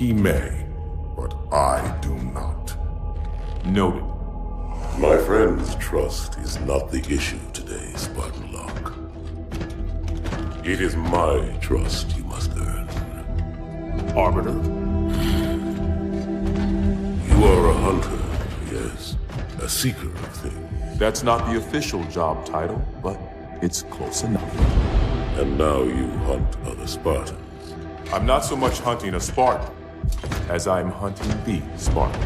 he may, but I do not. Noted. My friend's trust is not the issue today, Spartan Locke. It is my trust you must earn. Arbiter? You are a hunter, yes. A seeker of things. That's not the official job title, but it's close enough. And now you hunt other Spartans. I'm not so much hunting a Spartan, as I'm hunting the Spartan.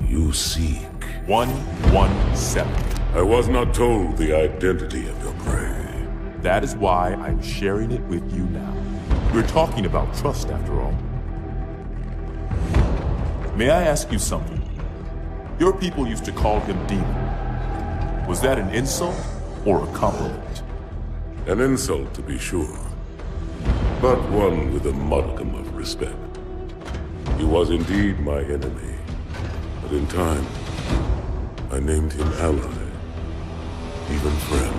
You seek. 117. I was not told the identity of your prey. That is why I'm sharing it with you now. We're talking about trust, after all. May I ask you something? Your people used to call him Demon. Was that an insult or a compliment? An insult, to be sure, but one with a modicum of respect. He was indeed my enemy, but in time, I named him ally, even friend.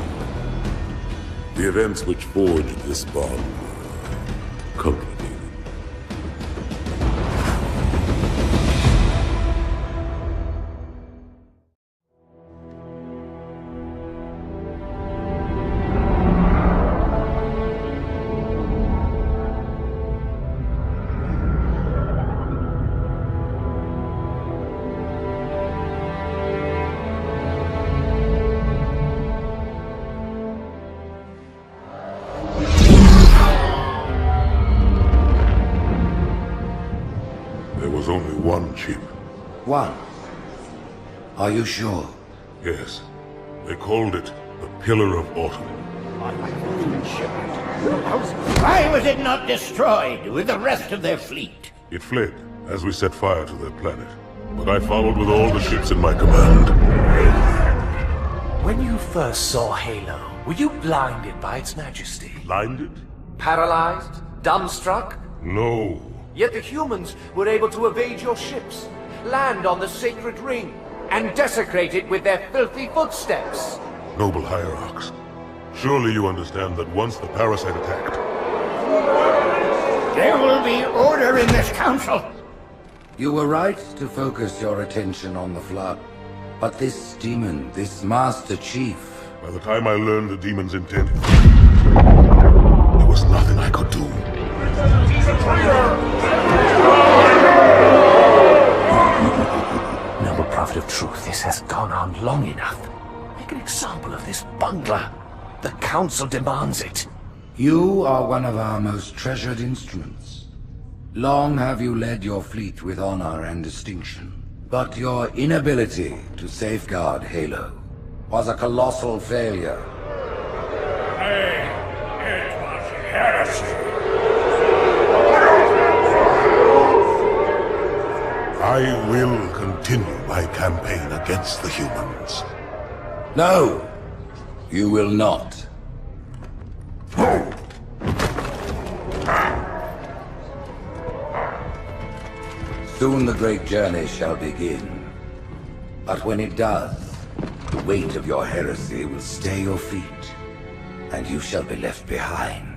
The events which forged this bond were complicated. There was only one chip. One? Are you sure? Yes. They called it the Pillar of Autumn. Why was it not destroyed with the rest of their fleet? It fled as we set fire to their planet. But I followed with all the ships in my command. When you first saw Halo, were you blinded by its majesty? Blinded? Paralyzed? Dumbstruck? No. Yet the humans were able to evade your ships, land on the sacred ring, and desecrate it with their filthy footsteps. Noble hierarchs, surely you understand that once the parasite attacked... There will be order in this council. You were right to focus your attention on the Flood. But this demon, this Master Chief... By the time I learned the demon's intent, there was nothing I could do. He's a traitor! Noble Prophet of Truth, this has gone on long enough. Make an example of this bungler. The Council demands it. You are one of our most treasured instruments. Long have you led your fleet with honor and distinction. But your inability to safeguard Halo was a colossal failure. It was heresy. I will continue my campaign against the humans. No, you will not. Soon the great journey shall begin. But when it does, the weight of your heresy will stay your feet, and you shall be left behind.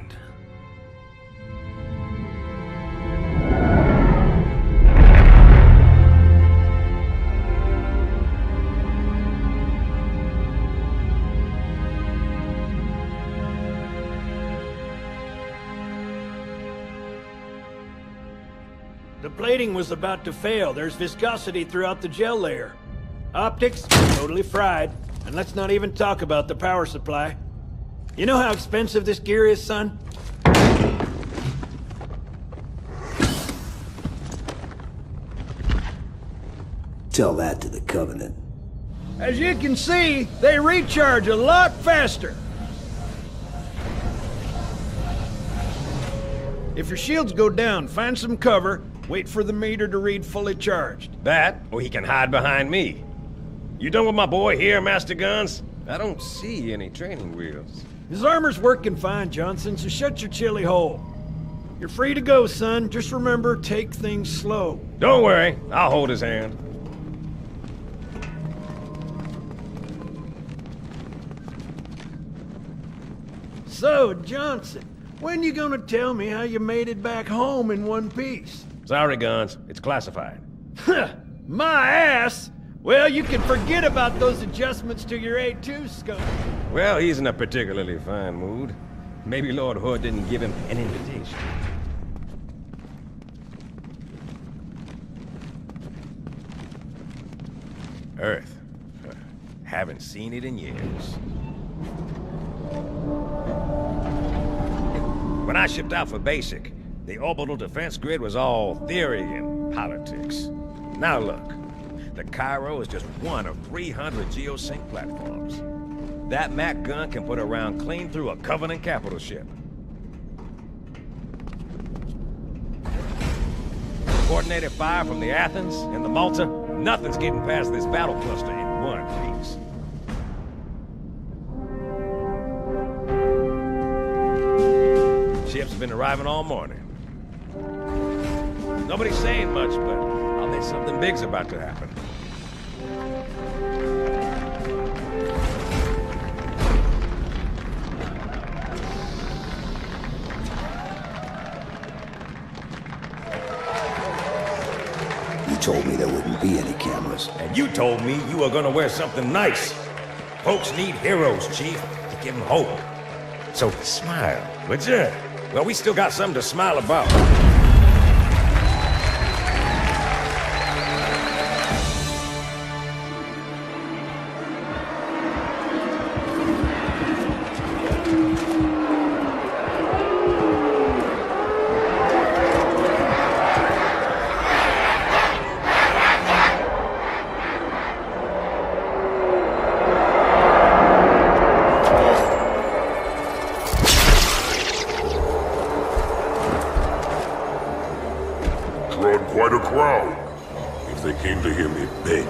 The plating was about to fail. There's viscosity throughout the gel layer. Optics, totally fried. And let's not even talk about the power supply. You know how expensive this gear is, son? Tell that to the Covenant. As you can see, they recharge a lot faster. If your shields go down, find some cover. Wait for the meter to read fully charged. That, or he can hide behind me. You done with my boy here, Master Guns? I don't see any training wheels. His armor's working fine, Johnson, so shut your chilly hole. You're free to go, son. Just remember, take things slow. Don't worry, I'll hold his hand. So, Johnson, When you gonna tell me how you made it back home in one piece? Sorry, Guns. It's classified. My ass! Well, you can forget about those adjustments to your A2 scope. Well, he's in a particularly fine mood. Maybe Lord Hood didn't give him an invitation. Earth. Haven't seen it in years. When I shipped out for basic, the orbital defense grid was all theory and politics. Now look, the Cairo is just one of 300 geosync platforms. That Mac gun can put a round clean through a Covenant capital ship. Coordinated fire from the Athens and the Malta, nothing's getting past this battle cluster in one piece. Ships have been arriving all morning. Nobody's saying much, but I'll bet something big's about to happen. You told me there wouldn't be any cameras. And you told me you were gonna wear something nice. Folks need heroes, Chief, to give them hope. So smile, would you? Well, we still got something to smile about. Drawn quite a crowd. If they came to hear me beg,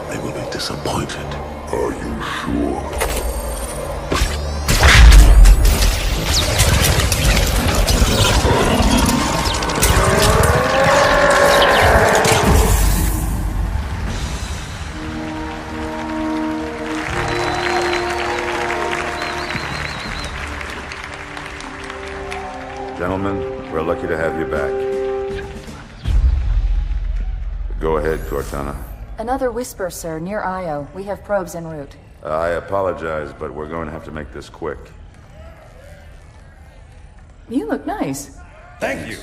they will be disappointed. Are you sure? Gentlemen, we're lucky to have you back. Go ahead, Cortana. Another whisper, sir, near Io. We have probes en route. I apologize, but we're going to have to make this quick. You look nice. Thank you.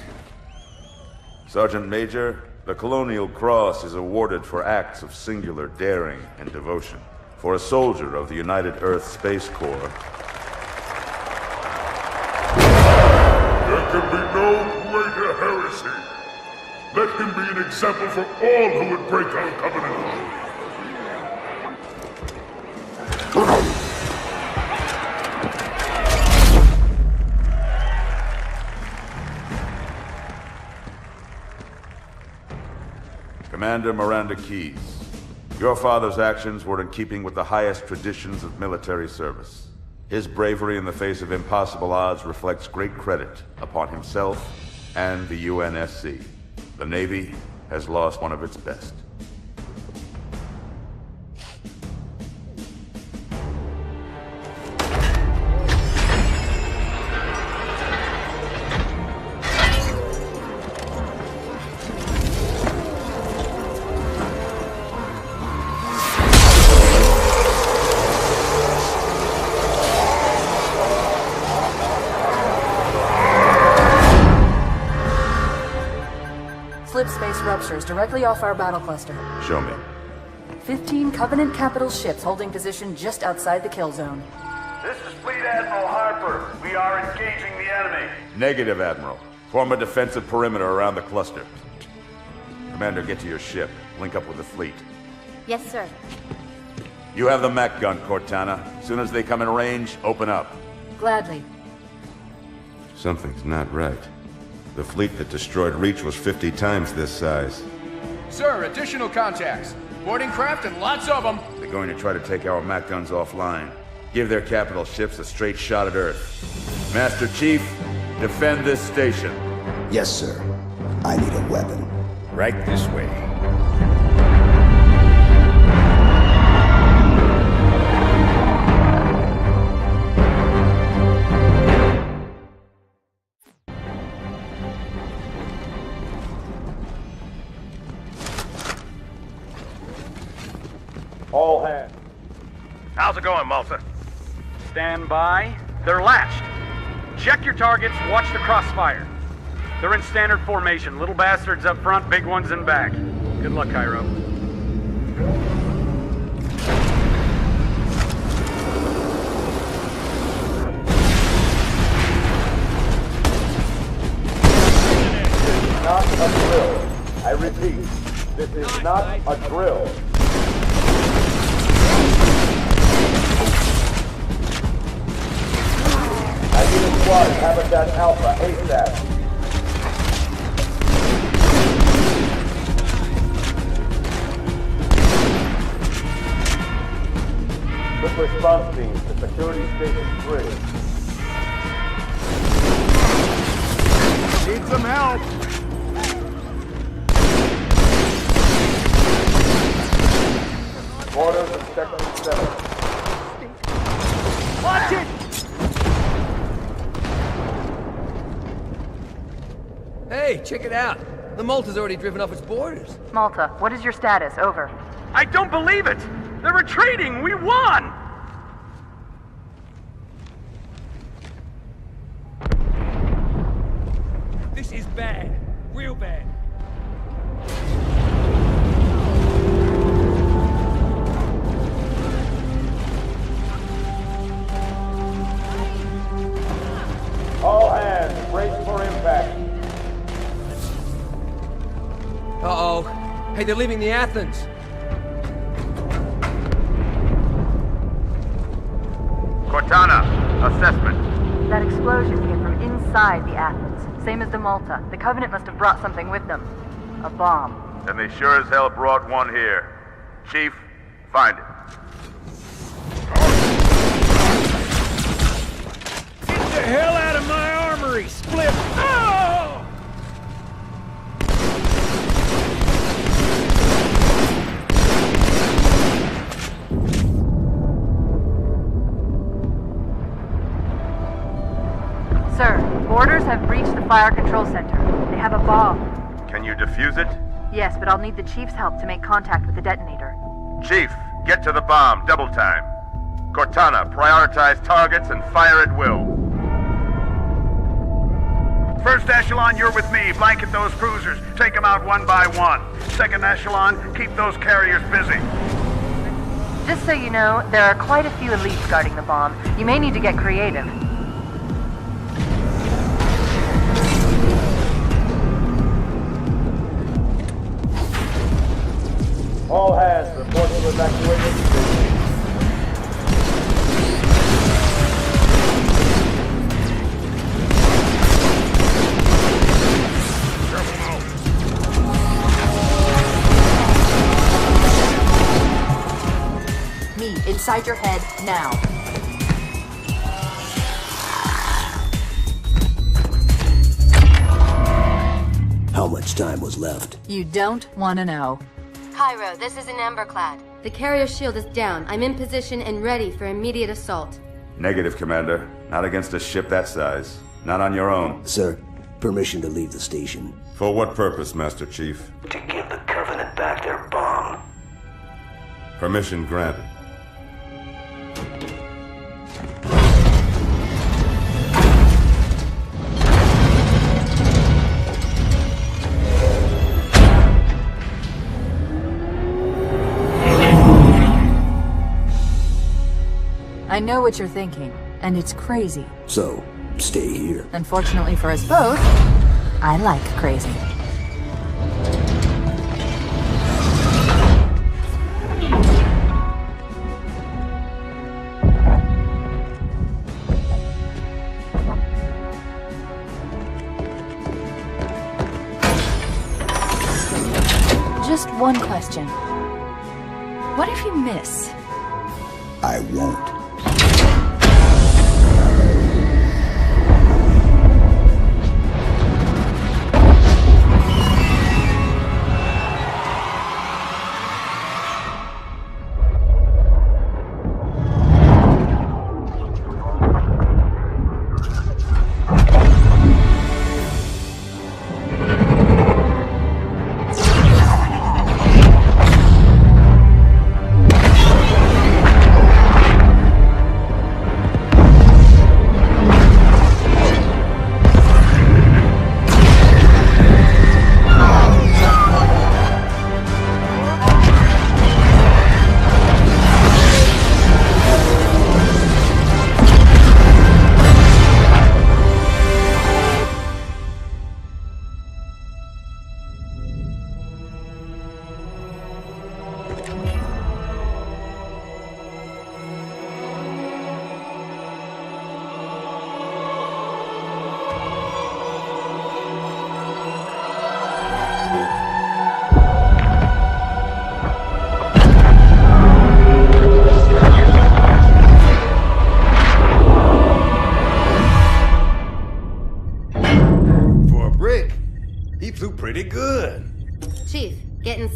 Sergeant Major, the Colonial Cross is awarded for acts of singular daring and devotion. For a soldier of the United Earth Space Corps. There can be no greater heresy. Let him be an example for all who would break our covenant. Commander Miranda Keyes, your father's actions were in keeping with the highest traditions of military service. His bravery in the face of impossible odds reflects great credit upon himself and the UNSC. The Navy has lost one of its best. Slip space ruptures directly off our battle cluster. Show me. 15 Covenant capital ships holding position just outside the kill zone. This is Fleet Admiral Harper. We are engaging the enemy. Negative, Admiral. Form a defensive perimeter around the cluster. Commander, get to your ship. Link up with the fleet. Yes, sir. You have the mech gun, Cortana. As soon as they come in range, open up. Gladly. Something's not right. The fleet that destroyed Reach was 50 times this size. Sir, additional contacts. Boarding craft and lots of them. They're going to try to take our mech guns offline. Give their capital ships a straight shot at Earth. Master Chief, defend this station. Yes, sir. I need a weapon. Right this way. All hands. How's it going, Malta? Stand by. They're latched. Check your targets, watch the crossfire. They're in standard formation. Little bastards up front, big ones in back. Good luck, Cairo. Not a drill. I repeat, this is not a drill. I need a squad, Habitat Alpha, ASAP. Quick response teams to Security Station 3. Need some help! Orders of Sector 7. Watch it! Hey, check it out. The Malta's already driven off its borders. Malta, what is your status? Over. I don't believe it! They're retreating! We won! This is bad. Real bad. All hands, brace for impact. Uh-oh. Hey, they're leaving the Athens. Cortana, assessment. That explosion came from inside the Athens. Same as the Malta. The Covenant must have brought something with them. A bomb. And they sure as hell brought one here. Chief, find it. Get the hell out of my armory, Split! Oh! Sir, boarders have breached the fire control center. They have a bomb. Can you defuse it? Yes, but I'll need the Chief's help to make contact with the detonator. Chief, get to the bomb, double time. Cortana, prioritize targets and fire at will. First echelon, you're with me. Blanket those cruisers. Take them out one by one. Second echelon, keep those carriers busy. Just so you know, there are quite a few elites guarding the bomb. You may need to get creative. All hands, report to evacuation station. Me, inside your head, now. How much time was left? You don't want to know. Cairo, this is an Emberclad. The carrier shield is down. I'm in position and ready for immediate assault. Negative, Commander. Not against a ship that size. Not on your own. Sir, permission to leave the station. For what purpose, Master Chief? To give the Covenant back their bomb. Permission granted. I know what you're thinking, and it's crazy. So, stay here. Unfortunately for us both, I like crazy. Just one question. What if you miss? I won't.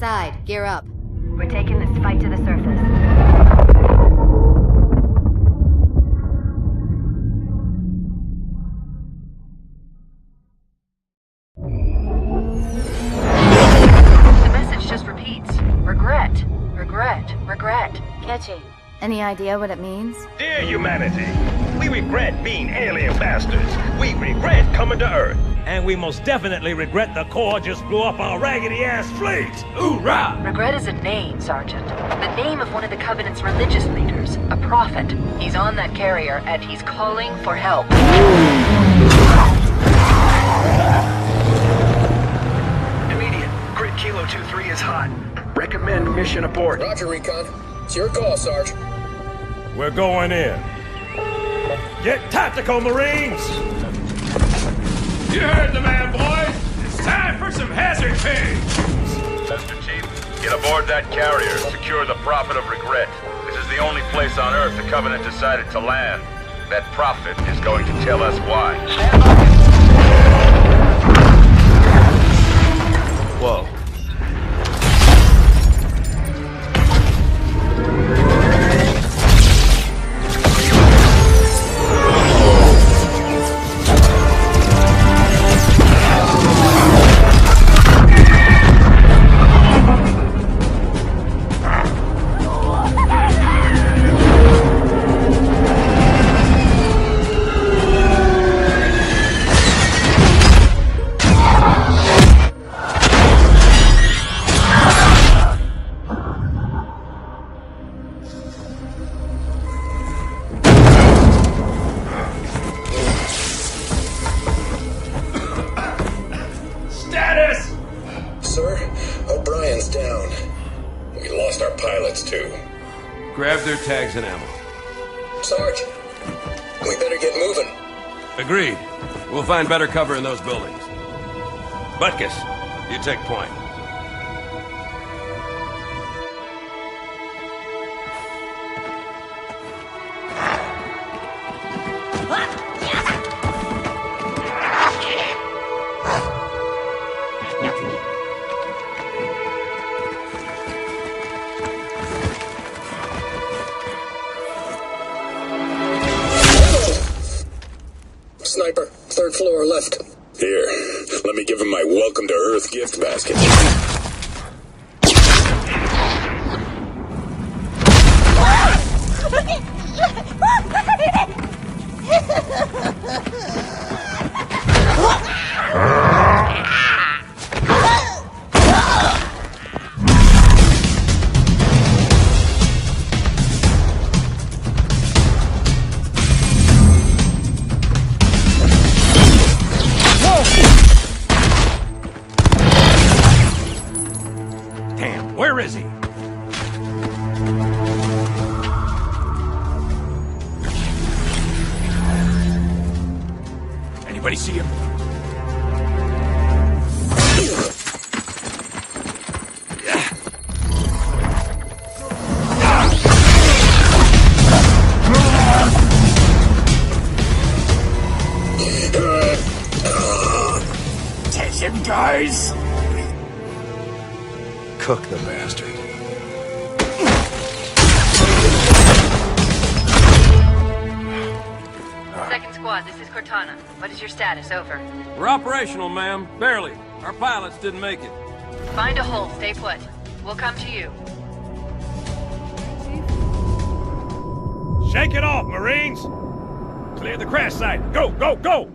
inside. Gear up. We're taking this fight to the surface. The message just repeats. Regret. Regret. Regret. Catchy. Any idea what it means? Dear humanity, we regret being alien bastards. We regret coming to Earth. And we most definitely regret the Corps just blew up our raggedy-ass fleet. Hoorah! Regret is a name, Sergeant. The name of one of the Covenant's religious leaders. A prophet. He's on that carrier, and he's calling for help. Immediate. Grid Kilo 2-3 is hot. Recommend mission abort. Roger, Recon. It's your call, Sarge. We're going in. Get tactical, Marines! You heard the man, boys. It's time for some hazard pay. Master Chief, get aboard that carrier. Secure the Prophet of Regret. This is the only place on Earth the Covenant decided to land. That Prophet is going to tell us why. Whoa. Grab their tags and ammo. Sarge, we better get moving. Agreed. We'll find better cover in those buildings. Butkus, you take point. Sniper, third floor left. Here, let me give him my welcome to Earth gift basket. Where is he? Anybody see him? Take him, guys! Cook the bastard. Second squad, this is Cortana. What is your status? Over. We're operational, ma'am. Barely. Our pilots didn't make it. Find a hole. Stay put. We'll come to you. Shake it off, Marines! Clear the crash site. Go, go, go!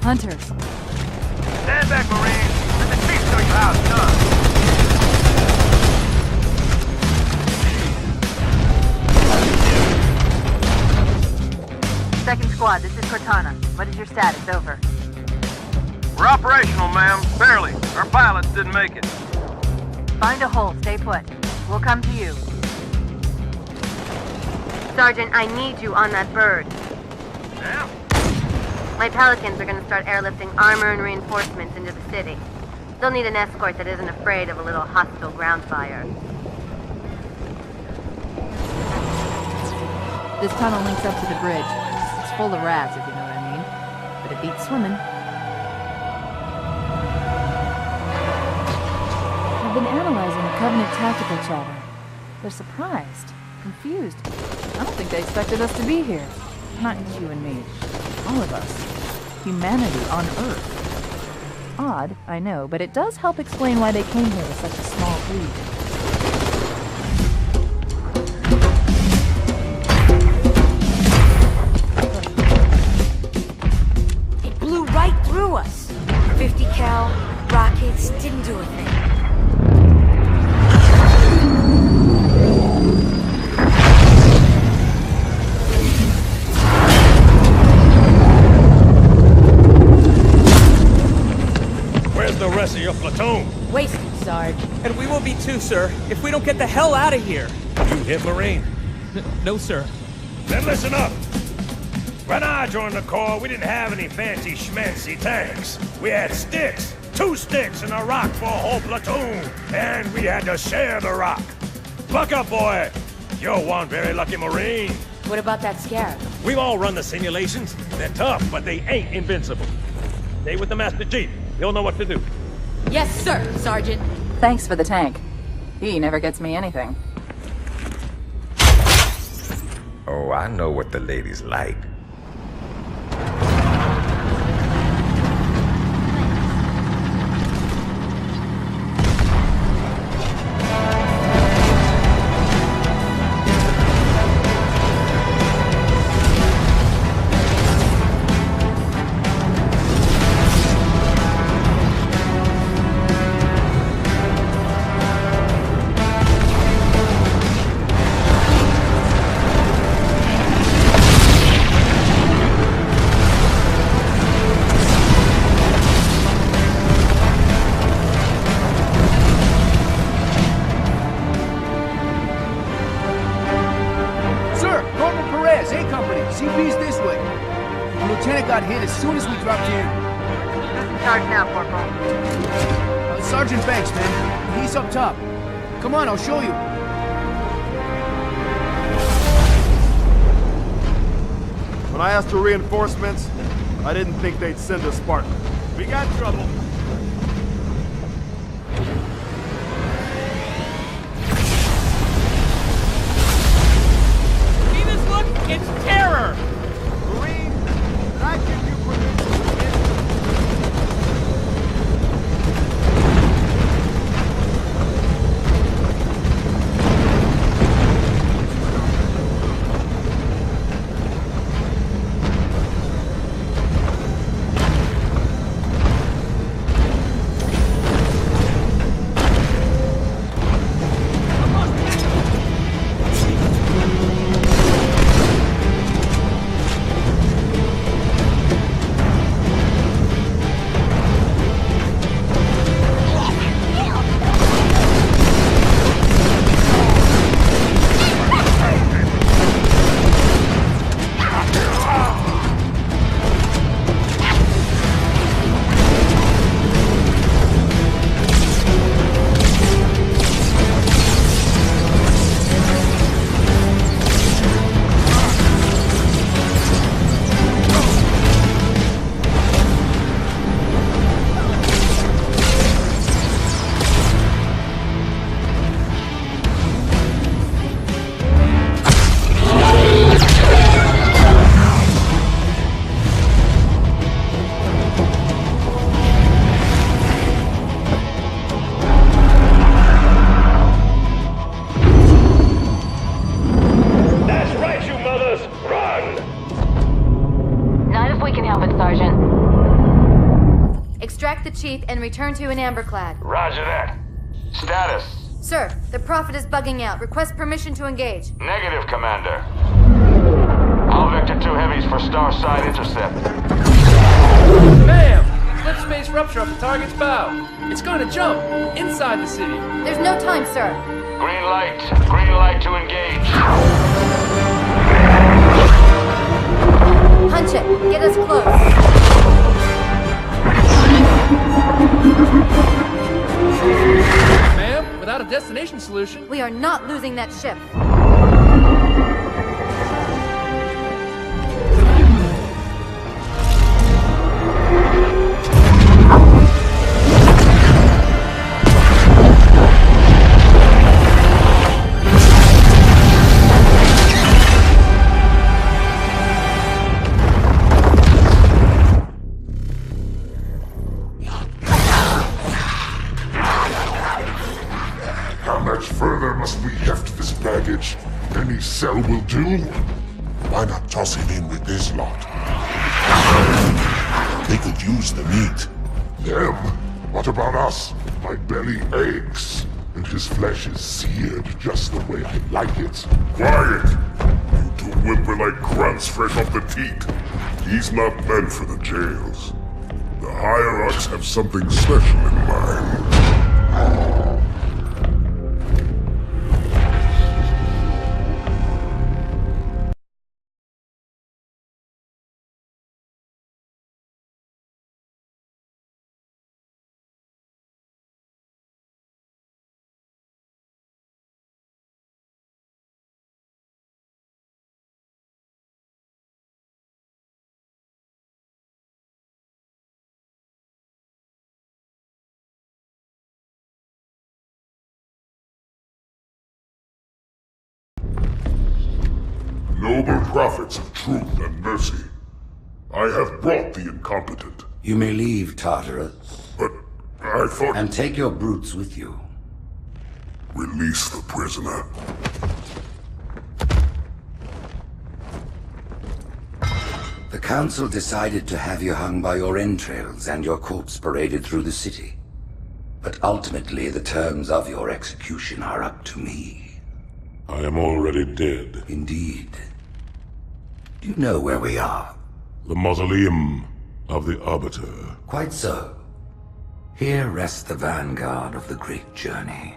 Hunters. Stand back, Marines. Let the chief show you how it's done. Second squad, this is Cortana. What is your status? Over. We're operational, ma'am. Barely. Our pilots didn't make it. Find a hole, stay put. We'll come to you. Sergeant, I need you on that bird. Yeah? My Pelicans are gonna start airlifting armor and reinforcements into the city. They'll need an escort that isn't afraid of a little hostile ground fire. This tunnel links up to the bridge. It's full of rats, if you know what I mean. But it beats swimming. I've been analyzing the Covenant tactical chatter. They're surprised, confused. I don't think they expected us to be here. Not you and me. All of us. Humanity on Earth. Odd, I know, but it does help explain why they came here with such a small fleet. It blew right through us. 50 cal rockets didn't do a thing. The rest of your platoon. Wasted, Sarge. And we will be too, sir, if we don't get the hell out of here. You hit Marine? No, sir. Then listen up. When I joined the Corps, we didn't have any fancy schmancy tanks. We had sticks. 2 sticks and a rock for a whole platoon. And we had to share the rock. Buck up, boy. You're one very lucky Marine. What about that Scarab? We've all run the simulations. They're tough, but they ain't invincible. Stay with the Master Chief. He'll know what to do. Yes, sir, Sergeant. Thanks for the tank. He never gets me anything. Oh, I know what the ladies like. CP's this way. The lieutenant got hit as soon as we dropped in. Who's in charge now, Corporal? Sergeant Banks, man. He's up top. Come on, I'll show you. When I asked for reinforcements, I didn't think they'd send a Spartan. We got trouble. See this look? It's terror! Marine, did I give you permission to hit? Chief and return to an amberclad. Roger that. Status? Sir, the Prophet is bugging out. Request permission to engage. Negative, Commander. I'll vector 2 heavies for Starside intercept. Ma'am! Slip space rupture off the target's bow. It's going to jump inside the city. There's no time, sir. Green light to engage. Punch it. Get us close. Ma'am, without a destination solution... We are not losing that ship. How much further must we heft this baggage? Any cell will do? Why not toss him in with this lot? They could use the meat. Them? What about us? My belly aches, and his flesh is seared just the way I like it. Quiet! You two whimper like grunts fresh off the teat. He's not meant for the jails. The hierarchs have something special in mind. Noble prophets of truth and mercy, I have brought the incompetent. You may leave, Tartarus. But I thought... And take your brutes with you. Release the prisoner. The council decided to have you hung by your entrails and your corpse paraded through the city. But ultimately, the terms of your execution are up to me. I am already dead. Indeed. Do you know where we are? The mausoleum of the Arbiter. Quite so. Here rests the vanguard of the great journey.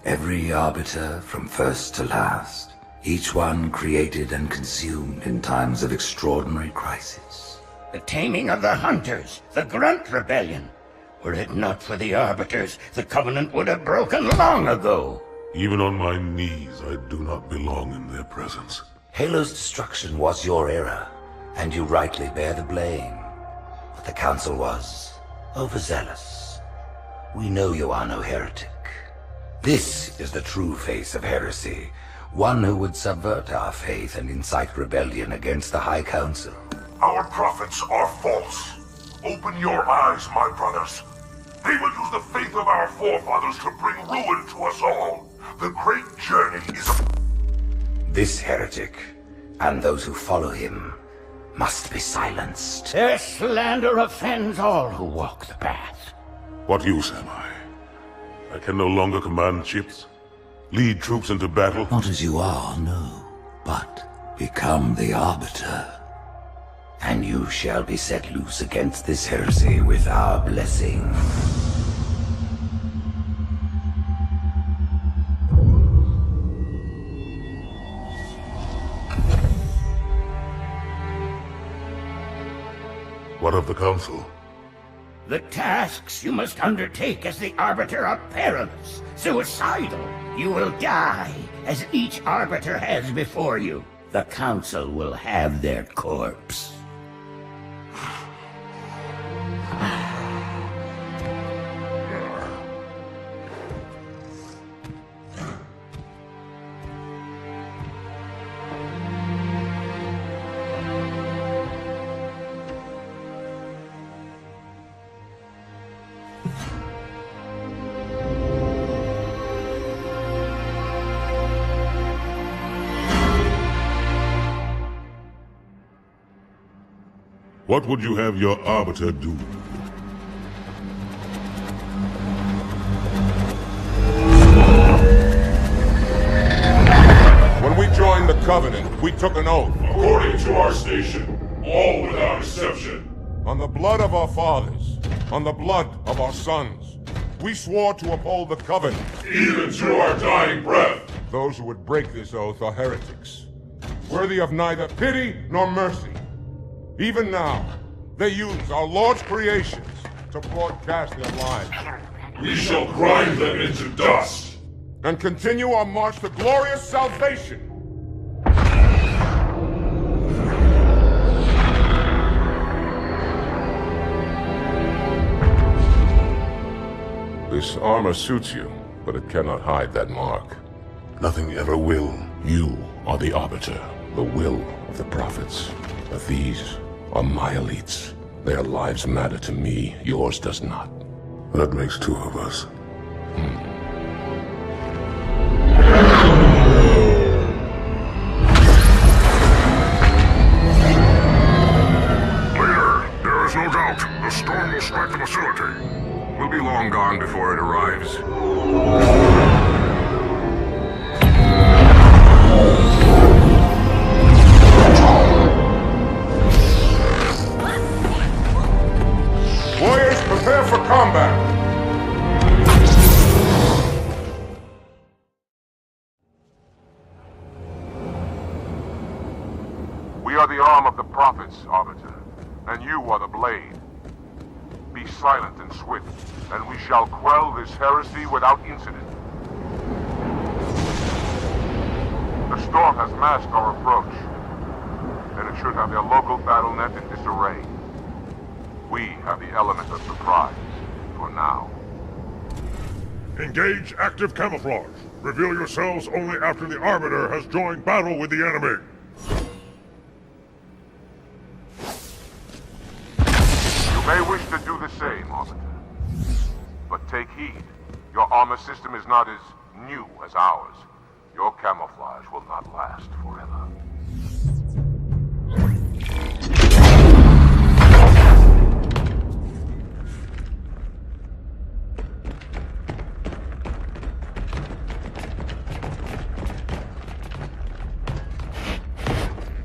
Every Arbiter from first to last. Each one created and consumed in times of extraordinary crisis. The taming of the Hunters, the Grunt Rebellion. Were it not for the Arbiters, the Covenant would have broken long ago. Even on my knees, I do not belong in their presence. Halo's destruction was your error, and you rightly bear the blame. But the Council was overzealous. We know you are no heretic. This is the true face of heresy, one who would subvert our faith and incite rebellion against the High Council. Our prophets are false. Open your eyes, my brothers. They will use the faith of our forefathers to bring ruin to us all. The great journey is a... This heretic, and those who follow him, must be silenced. Their slander offends all who walk the path. What use am I? I can no longer command ships, lead troops into battle. Not as you are, no, but become the Arbiter. And you shall be set loose against this heresy with our blessing. What of the Council? The tasks you must undertake as the Arbiter are perilous, suicidal. You will die, as each Arbiter has before you. The Council will have their corpse. What would you have your Arbiter do? When we joined the Covenant, we took an oath. According to our station, all without exception. On the blood of our fathers, on the blood of our sons. We swore to uphold the Covenant. Even to our dying breath. Those who would break this oath are heretics, worthy of neither pity nor mercy. Even now, they use our Lord's creations to broadcast their lies. We shall grind them into dust. And continue our march to glorious salvation. This armor suits you, but it cannot hide that mark. Nothing ever will. You are the Arbiter, the will of the Prophets. But these are my elites. Their lives matter to me, yours does not. That makes two of us. Leader, there is no doubt the storm will strike the facility. We'll be long gone before it arrives. Warriors, prepare for combat! We are the arm of the prophets, Arbiter, and you are the blade. Be silent and swift, and we shall quell this heresy without incident. The storm has masked our approach, and it should have their local battle net in disarray. We have the element of surprise, for now. Engage active camouflage. Reveal yourselves only after the Arbiter has joined battle with the enemy. You may wish to do the same, Arbiter. But take heed. Your armor system is not as new as ours. Your camouflage will not last forever.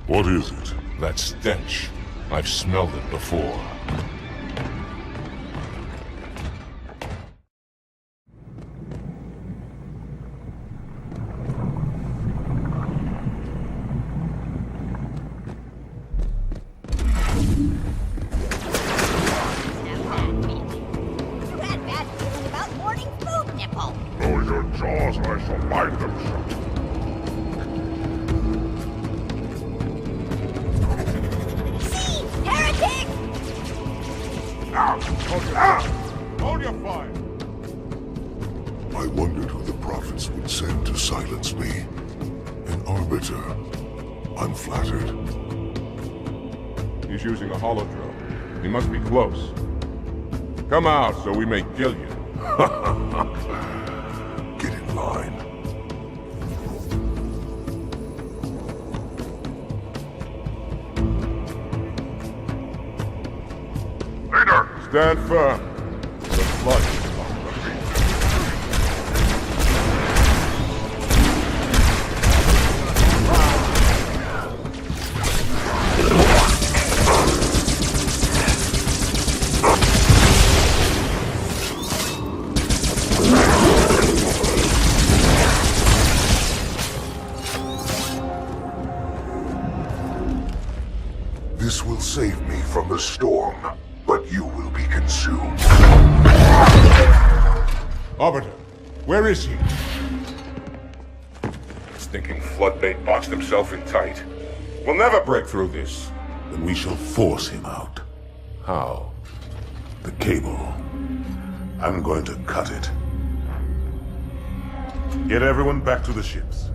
What is it? That stench. I've smelled it before. Close your jaws or I shall bind them shut. Heretic! Out! Hold your fire! I wondered who the prophets would send to silence me. An Arbiter. I'm flattered. He's using a hollow drone. He must be close. Come out so we may kill you. Get in line. Leader! Stand firm. The flood is on the feet. This will save me from the storm, but you will be consumed. Arbiter, where is he? Stinking floodbait boxed himself in tight. We'll never break through this. Then we shall force him out. How? The cable. I'm going to cut it. Get everyone back to the ships.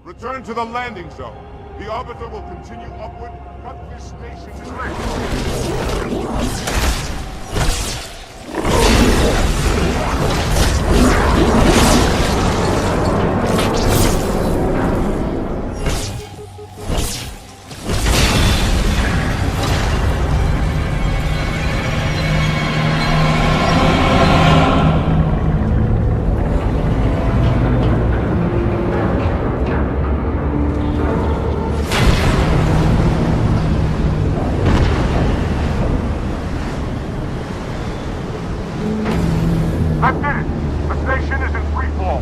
Return to the landing zone. The Arbiter will continue upward. Cut this station in half. Station is in freefall.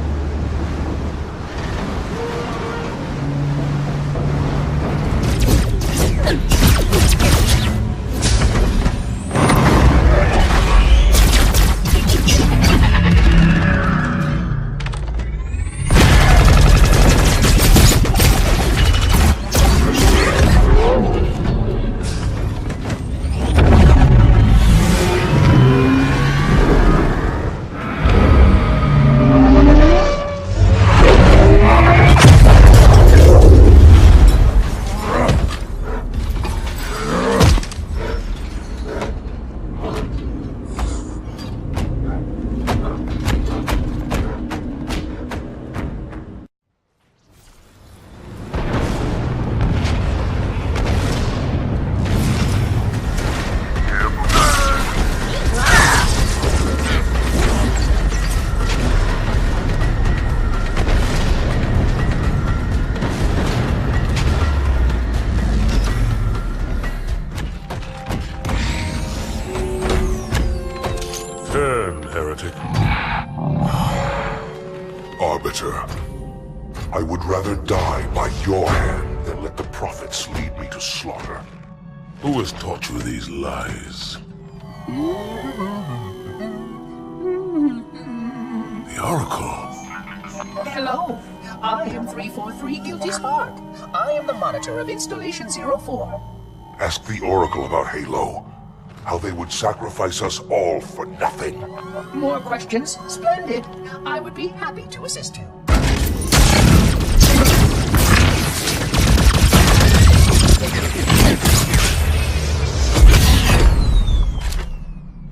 Heretic. Arbiter, I would rather die by your hand than let the prophets lead me to slaughter. Who has taught you these lies? The Oracle. Hello, I am 343 Guilty Spark. I am the monitor of Installation 04. Ask the Oracle about Halo. How they would sacrifice us all for nothing. More questions? Splendid. I would be happy to assist you.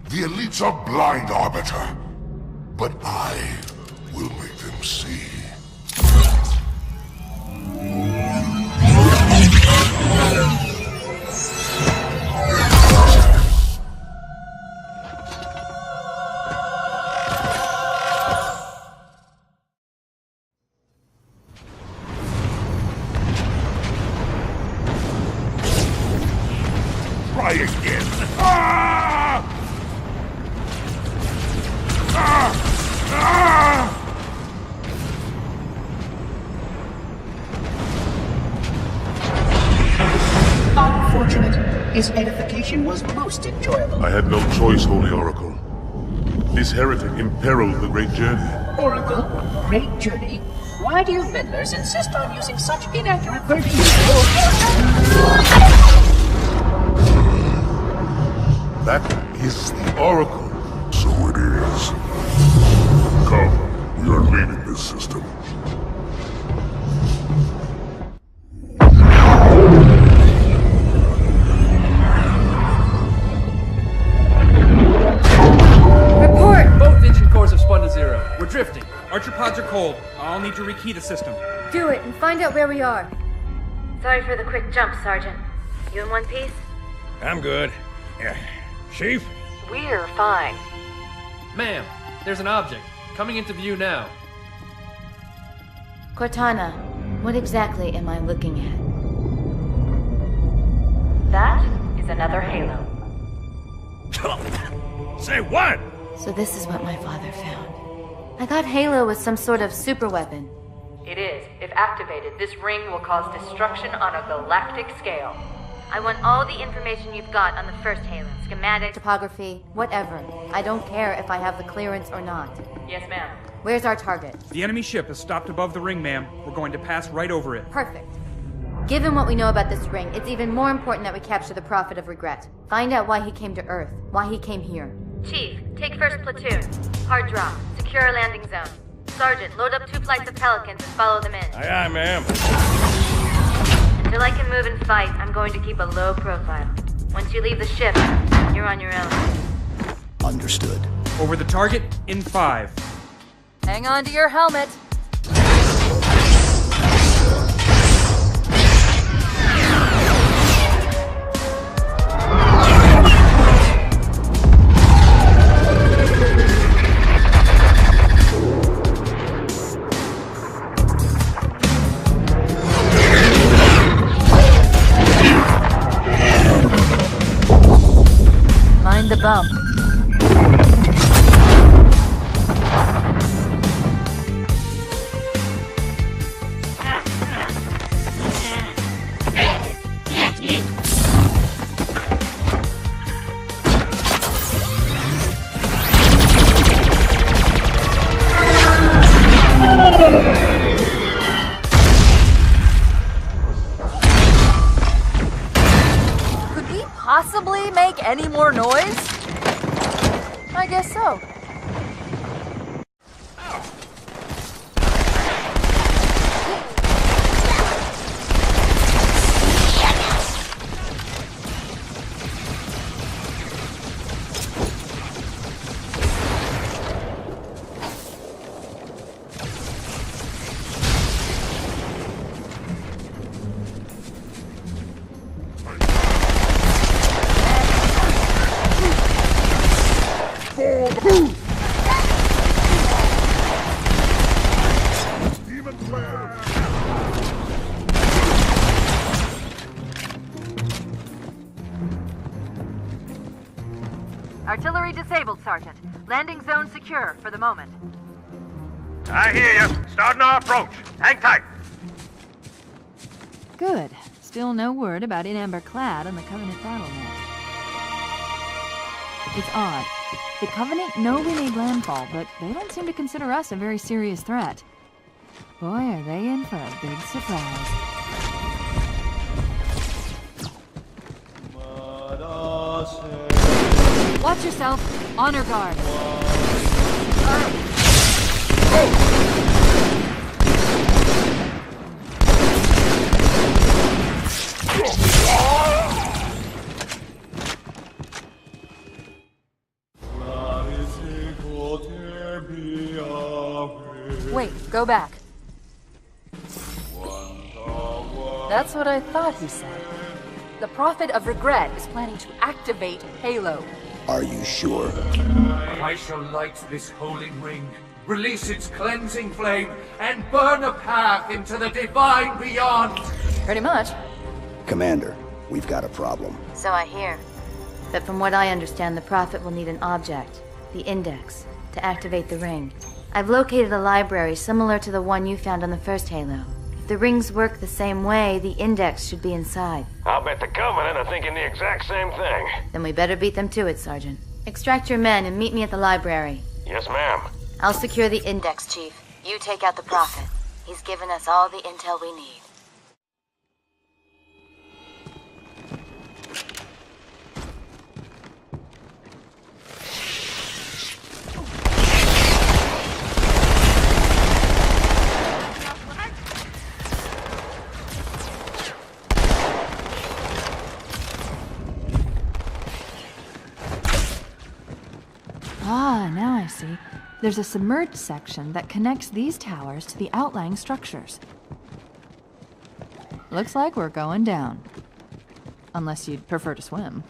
The elites are blind, Arbiter. But I will make them see. Try again. Ah! Ah! Ah! Unfortunate. His edification was most enjoyable. I had no choice, Holy Oracle. This heretic imperiled the great journey. Oracle, great journey. Why do you meddlers insist on using such inaccurate verbiage? That is the Oracle. So it is. Come, we are leaving this system. Report! Both engine cores have spun to zero. We're drifting. Archer pods are cold. I'll need to rekey the system. Do it and find out where we are. Sorry for the quick jump, Sergeant. You in one piece? I'm good. Chief? We're fine. Ma'am, there's an object. Coming into view now. Cortana, what exactly am I looking at? That is another Halo. Say what? So this is what my father found. I thought Halo was some sort of super weapon. It is. If activated, this ring will cause destruction on a galactic scale. I want all the information you've got on the first Halo. Schematic, topography, whatever. I don't care if I have the clearance or not. Yes, ma'am. Where's our target? The enemy ship has stopped above the ring, ma'am. We're going to pass right over it. Perfect. Given what we know about this ring, it's even more important that we capture the Prophet of Regret. Find out why he came to Earth, why he came here. Chief, take first platoon. Hard drop. Secure landing zone. Sergeant, load up 2 flights of Pelicans and follow them in. Aye, aye, ma'am. Until I can move and fight, I'm going to keep a low profile. Once you leave the ship, you're on your own. Understood. Over the target in 5. Hang on to your helmet. Mind the bump. any more noise? I guess so. Artillery disabled, Sergeant. Landing zone secure for the moment. I hear you. Starting our approach. Hang tight. Good. Still no word about in amber clad on the Covenant battle net. It's odd. The Covenant know we made landfall, but they don't seem to consider us a very serious threat. Boy, are they in for a big surprise. Watch yourself. Honor guard. Wait, go back. That's what I thought he said. The Prophet of Regret is planning to activate Halo. Are you sure? I shall light this holy ring, release its cleansing flame, and burn a path into the divine beyond. Pretty much. Commander, we've got a problem. So I hear. But from what I understand, the Prophet will need an object, the Index, to activate the ring. I've located a library similar to the one you found on the first Halo. If the rings work the same way, the Index should be inside. I'll bet the Covenant are thinking the exact same thing. Then we better beat them to it, Sergeant. Extract your men and meet me at the library. Yes, ma'am. I'll secure the Index, Chief. You take out the Prophet. He's given us all the intel we need. Ah, now I see. There's a submerged section that connects these towers to the outlying structures. Looks like we're going down. Unless you'd prefer to swim.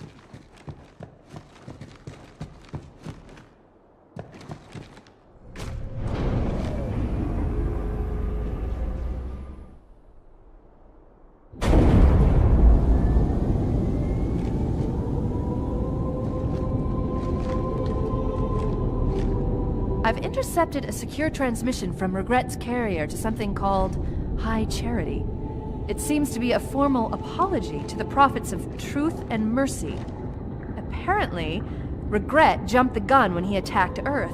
I've intercepted a secure transmission from Regret's carrier to something called High Charity. It seems to be a formal apology to the prophets of truth and mercy. Apparently, Regret jumped the gun when he attacked Earth.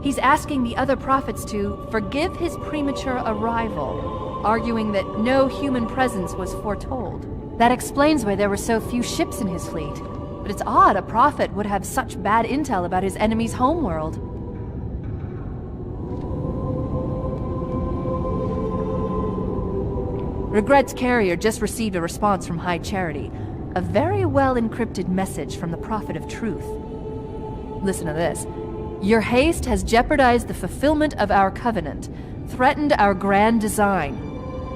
He's asking the other prophets to forgive his premature arrival, arguing that no human presence was foretold. That explains why there were so few ships in his fleet. But it's odd a prophet would have such bad intel about his enemy's homeworld. Regret's carrier just received a response from High Charity. A very well-encrypted message from the Prophet of Truth. Listen to this. Your haste has jeopardized the fulfillment of our covenant, threatened our grand design.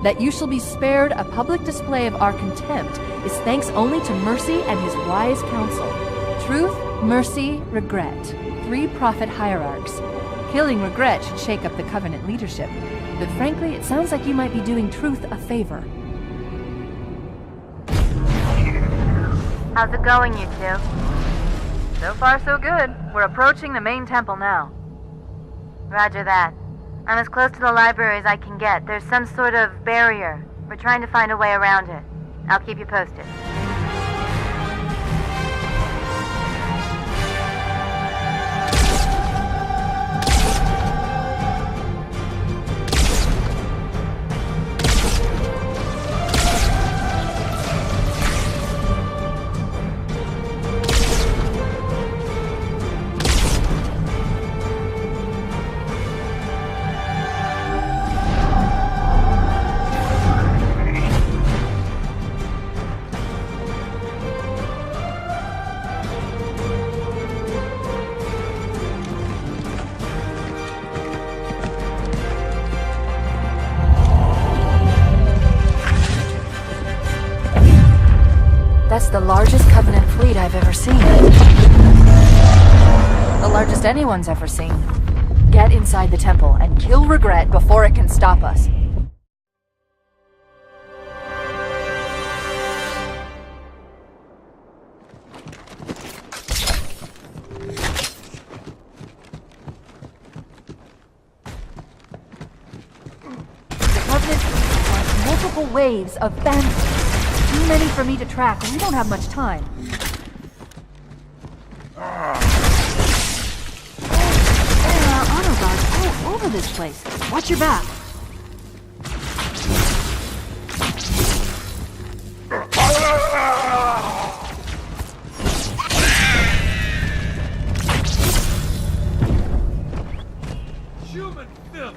That you shall be spared a public display of our contempt is thanks only to Mercy and his wise counsel. Truth, Mercy, Regret. 3 prophet hierarchs. Killing Regret should shake up the covenant leadership. But frankly, it sounds like you might be doing Truth a favor. How's it going, you two? So far, so good. We're approaching the main temple now. Roger that. I'm as close to the library as I can get. There's some sort of barrier. We're trying to find a way around it. I'll keep you posted. the largest Covenant fleet I've ever seen. The largest anyone's ever seen. Get inside the temple and kill Regret before it can stop us. Multiple waves of bandits. Too many for me to track, and we don't have much time. There are honor guards all over this place. Watch your back. Human filth!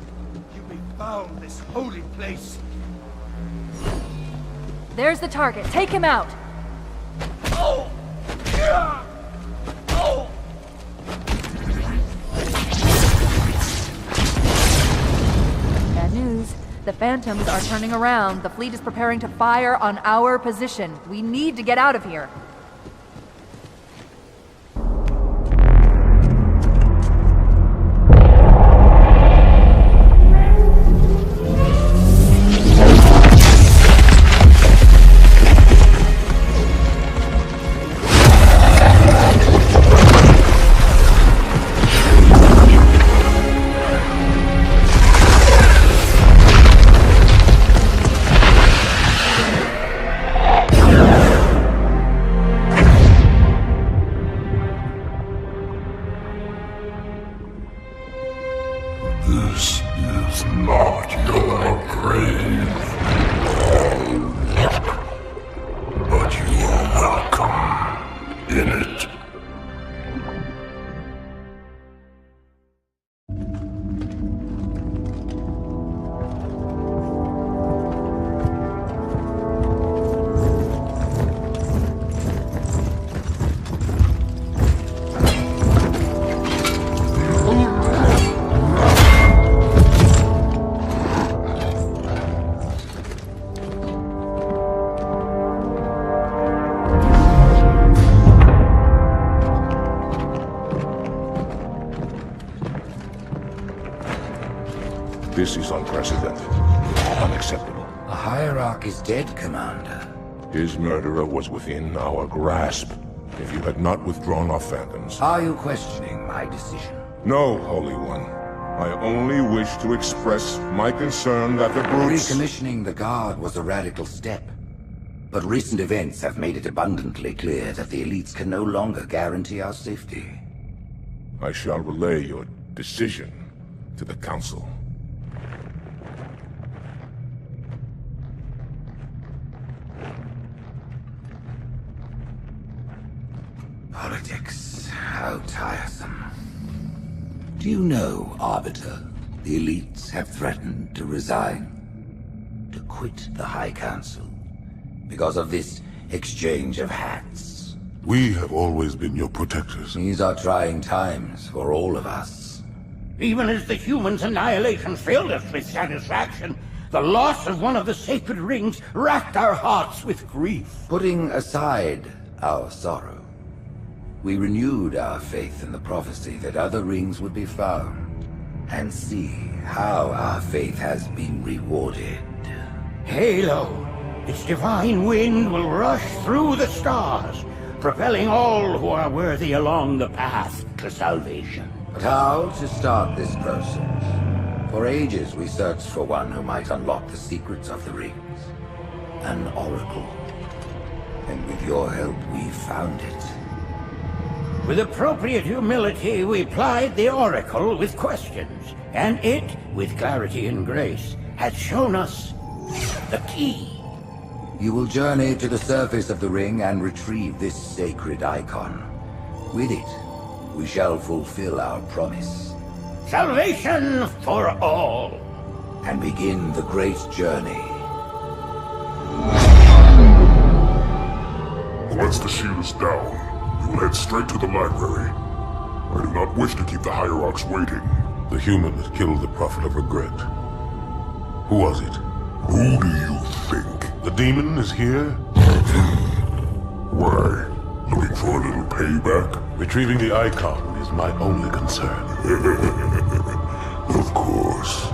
You befoul this holy place! There's the target. Take him out. Oh! Yeah! Oh! Bad news. The Phantoms are turning around. The fleet is preparing to fire on our position. We need to get out of here. This is not your grave, but you are welcome in it. This is unprecedented. Unacceptable. The Hierarch is dead, Commander. His murderer was within our grasp. If you had not withdrawn our phantoms... Are you questioning my decision? No, Holy One. I only wish to express my concern that the brutes... Recommissioning the Guard was a radical step. But recent events have made it abundantly clear that the elites can no longer guarantee our safety. I shall relay your decision to the Council. Politics, how tiresome. Do you know, Arbiter, the elites have threatened to resign, to quit the High Council, because of this exchange of hats? We have always been your protectors. These are trying times for all of us. Even as the humans' annihilation filled us with satisfaction, the loss of one of the sacred rings racked our hearts with grief. Putting aside our sorrow, we renewed our faith in the prophecy that other rings would be found, and see how our faith has been rewarded. Halo, its divine wind will rush through the stars, propelling all who are worthy along the path to salvation. But how to start this process? For ages we searched for one who might unlock the secrets of the rings. An oracle. And with your help we found it. With appropriate humility, we plied the Oracle with questions, and it, with clarity and grace, has shown us the key. You will journey to the surface of the ring and retrieve this sacred icon. With it, we shall fulfill our promise. Salvation for all. And begin the great journey. Once the shield is down, we will head straight to the library. I do not wish to keep the Hierarchs waiting. The human that killed the Prophet of Regret. Who was it? Who do you think? The demon is here? Why? Looking for a little payback? Retrieving the icon is my only concern. Of course.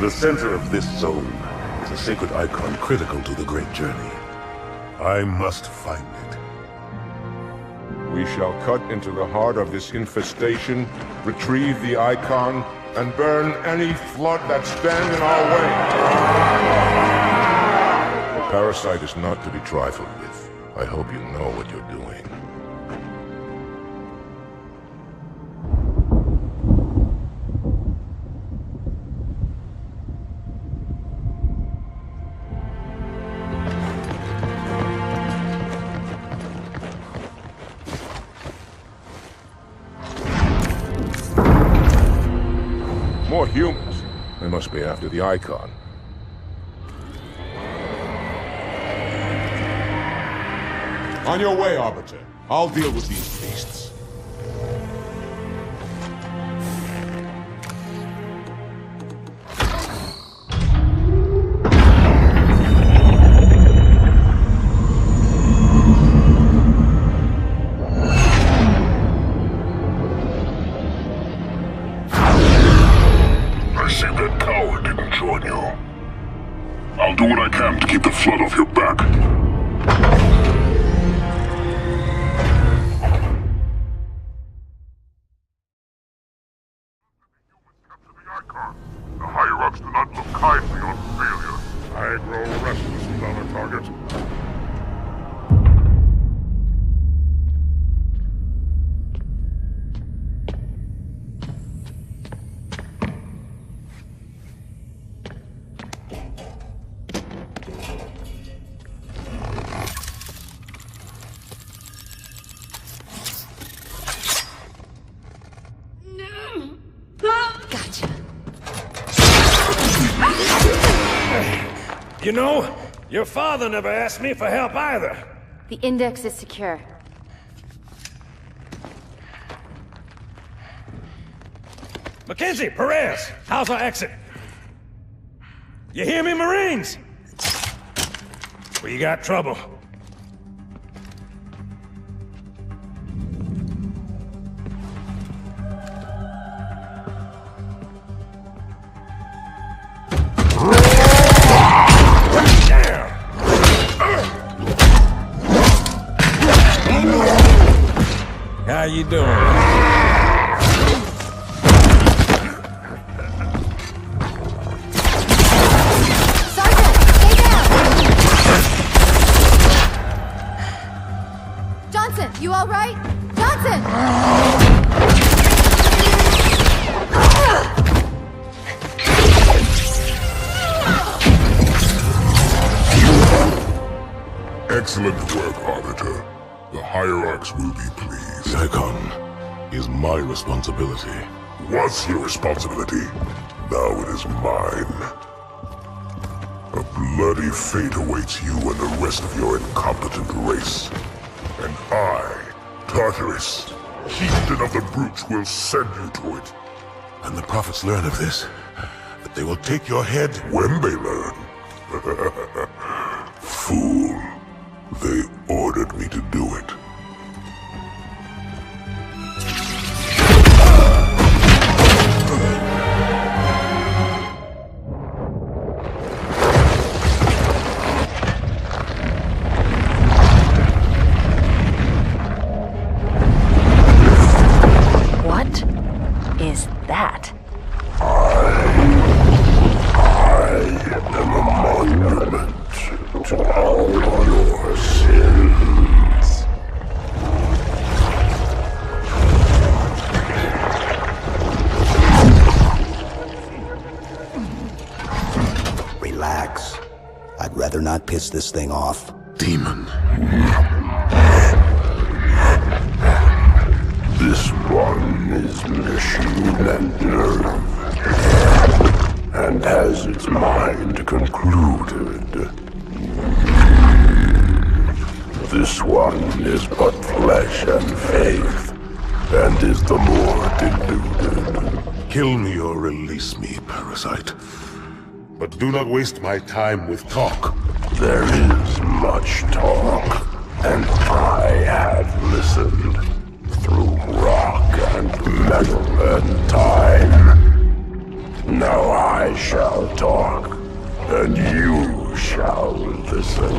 The center of this zone is a sacred icon critical to the great journey. I must find it. We shall cut into the heart of this infestation, retrieve the icon, and burn any flood that stand in our way. The parasite is not to be trifled with. I hope you know what you're doing. More humans. They must be after the icon. On your way, Arbiter. I'll deal with these beasts. I'll do what I can to keep the flood off your back. The higher-ups do not look kindly on failure. I grow restless without a target. You know, your father never asked me for help either. The index is secure. Mackenzie, Perez, how's our exit? You hear me, Marines? We got trouble. Damn! you doing? Johnson, you all right? Johnson! Excellent work, Arbiter. The Hierarchs will be pleased. The Icon is my responsibility. Was your responsibility. Now it is mine. A bloody fate awaits you and the rest of your incompetent race. And I, Tartarus, chieftain of the brutes, will send you to it. And the prophets learn of this, that they will take your head when they learn. Fool. They ordered me to do it. What is that? I am a monument to all your sins. Relax. I'd rather not piss this thing off. Demon. This one is machine and nerve, and has its mind concluded. This one is but flesh and faith, and is the more deluded. Kill me or release me, parasite. But do not waste my time with talk. There is much talk, and I have listened through rock and metal and time. Now I shall talk, and you shall listen.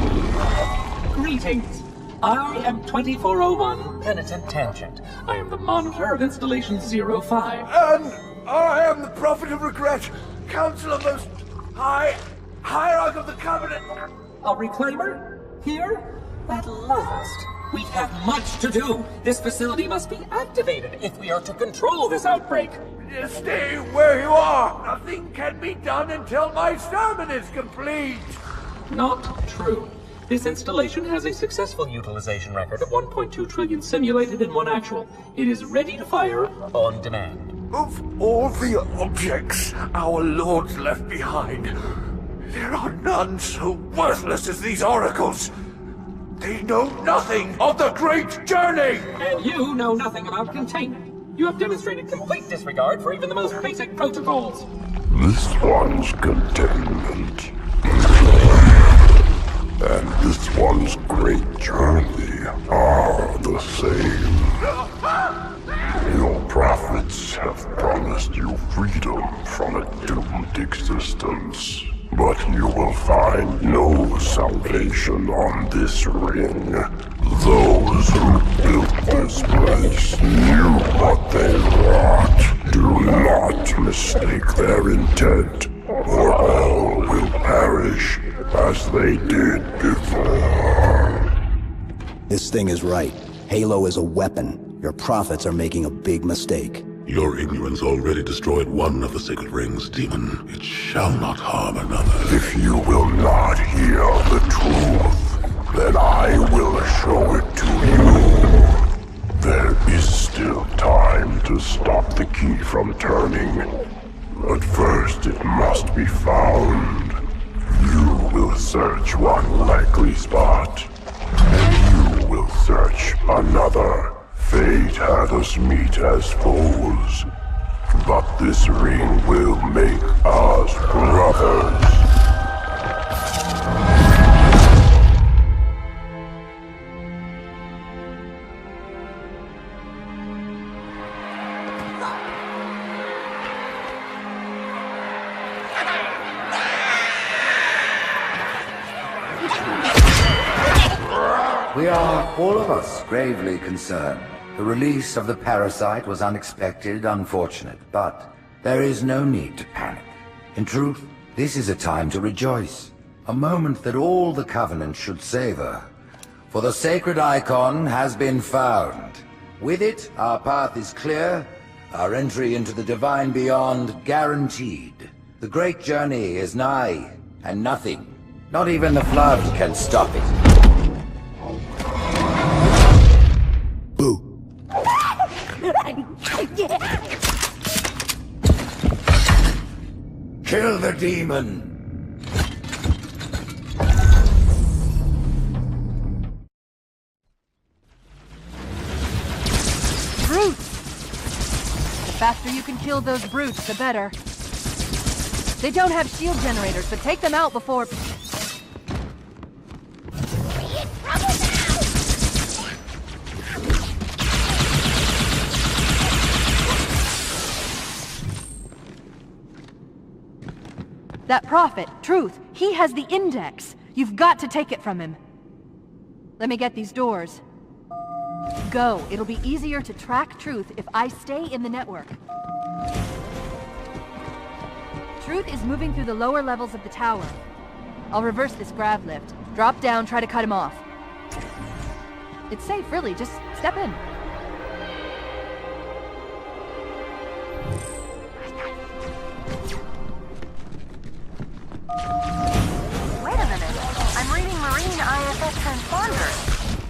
Greetings. I am 2401 Penitent Tangent. I am the monitor of Installation 05. And I am the Prophet of Regret, Council of Most High, Hierarch of the Covenant. A reclaimer? Here? At last. We have much to do. This facility must be activated if we are to control this outbreak. Stay where you are. Nothing can be done until my sermon is complete. Not true. This installation has a successful utilization record of 1.2 trillion simulated and 1 actual. It is ready to fire on demand. Of all the objects our lords left behind, there are none so worthless as these oracles. They know nothing of the great journey! And you know nothing about containment. You have demonstrated complete disregard for even the most basic protocols. This one's containment. And this one's great journey are the same. Your prophets have promised you freedom from a doomed existence. But you will find no salvation on this ring. Those who built this place knew what they wrought. Do not mistake their intent, or all will perish as they did before. This thing is right. Halo is a weapon. Your prophets are making a big mistake. Your ignorance already destroyed one of the sacred rings, demon. It shall not harm another. If you will not hear the truth, then I will show it to you. There is still time to stop the key from turning. But first it must be found. You will search one likely spot, and you will search another. Fate had us meet as foes, but this ring will make us brothers. We are all of us gravely concerned The release of the parasite was unexpected, unfortunate, but there is no need to panic. In truth, this is a time to rejoice. A moment that all the Covenant should savor. For the sacred icon has been found. With it, our path is clear, our entry into the divine beyond guaranteed. The great journey is nigh, and nothing, not even the flood, can stop it. Boo. Kill the demon! Brutes! The faster you can kill those brutes, the better. They don't have shield generators, but take them out before... That prophet, Truth, he has the index. You've got to take it from him. Let me get these doors. Go. It'll be easier to track Truth if I stay in the network. Truth is moving through the lower levels of the tower. I'll reverse this grav lift. Drop down, try to cut him off. It's safe, really. Just step in. Wait a minute. I'm reading Marine IFS transponders.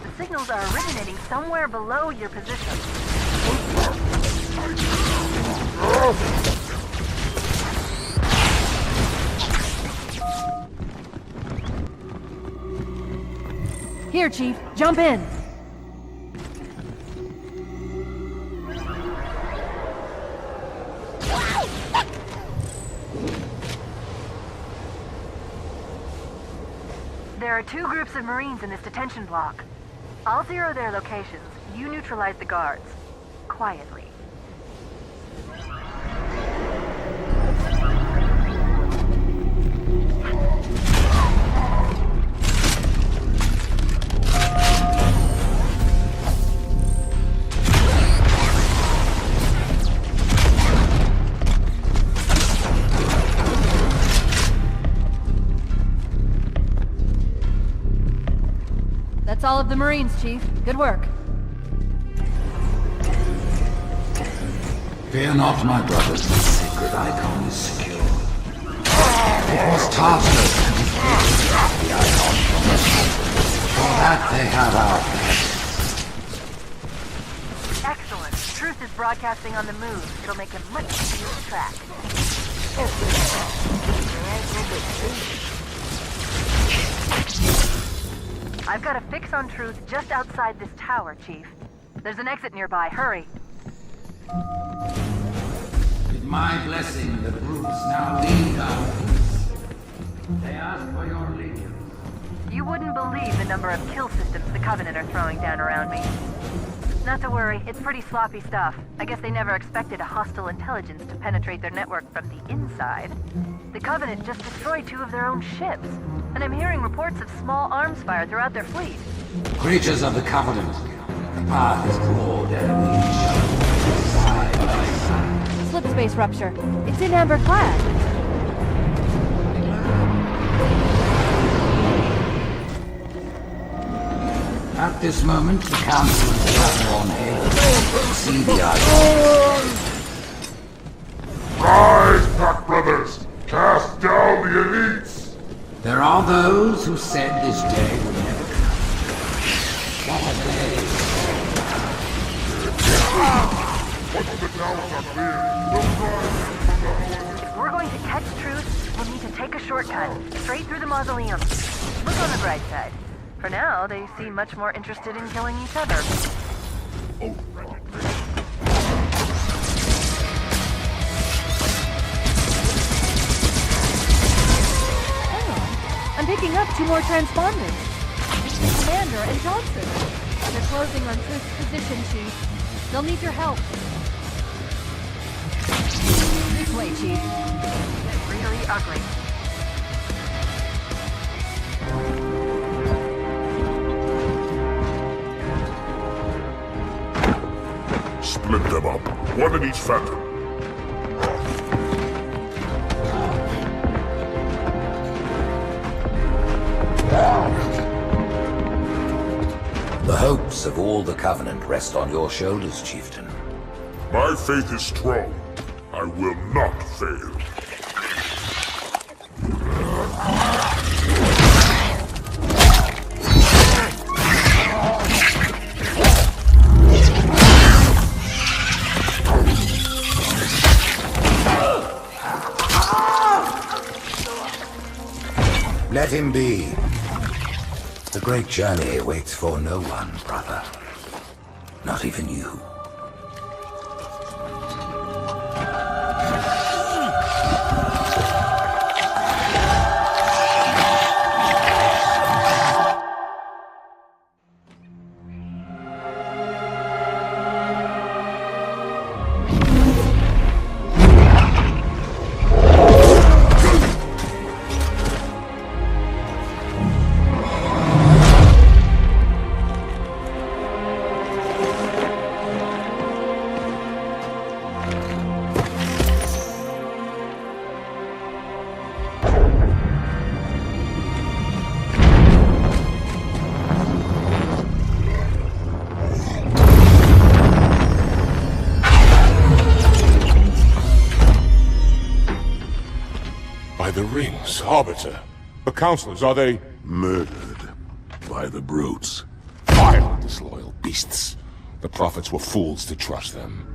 The signals are originating somewhere below your position. Here, Chief. Jump in. There are 2 groups of Marines in this detention block. I'll zero their locations. You neutralize the guards. Quietly. That's all of the Marines, Chief. Good work. Fear not, my brothers. The sacred icon is secure. It was Tartarus who defeated the icon from us. For that they have our thanks. Excellent. Truth is broadcasting on the move. It'll make him much easier to track. I've got a fix on Truth just outside this tower, Chief. There's an exit nearby. Hurry. With my blessing, the brutes now lead our peace. They ask for your allegiance. You wouldn't believe the number of kill systems the Covenant are throwing down around me. Not to worry, it's pretty sloppy stuff. I guess they never expected a hostile intelligence to penetrate their network from the inside. The Covenant just destroyed 2 of their own ships, and I'm hearing reports of small arms fire throughout their fleet. Creatures of the Covenant, the path is broad and we shall side by side. Slip space rupture. It's in amber clad. At this moment, the Council is gather on Halo to see the icon. Rise, Pack Brothers! Cast down the elites! There are those who said this day would never come. What are they? Once the towers are clear, If we're going to catch Truth, we'll need to take a shortcut, straight through the mausoleum. Look on the bright side. For now, they seem much more interested in killing each other. I'm picking up 2 more transponders. Commander and Johnson. They're closing on Truth's position, Chief. They'll need your help. This way, Chief. It's really ugly. one in each phantom. The hopes of all the Covenant rest on your shoulders, Chieftain. My faith is strong. I will not fail. Let him be. The great journey waits for no one, brother. Not even you. The rings, Arbiter. The counselors, are they... Murdered by the brutes. Vile, disloyal beasts. The prophets were fools to trust them.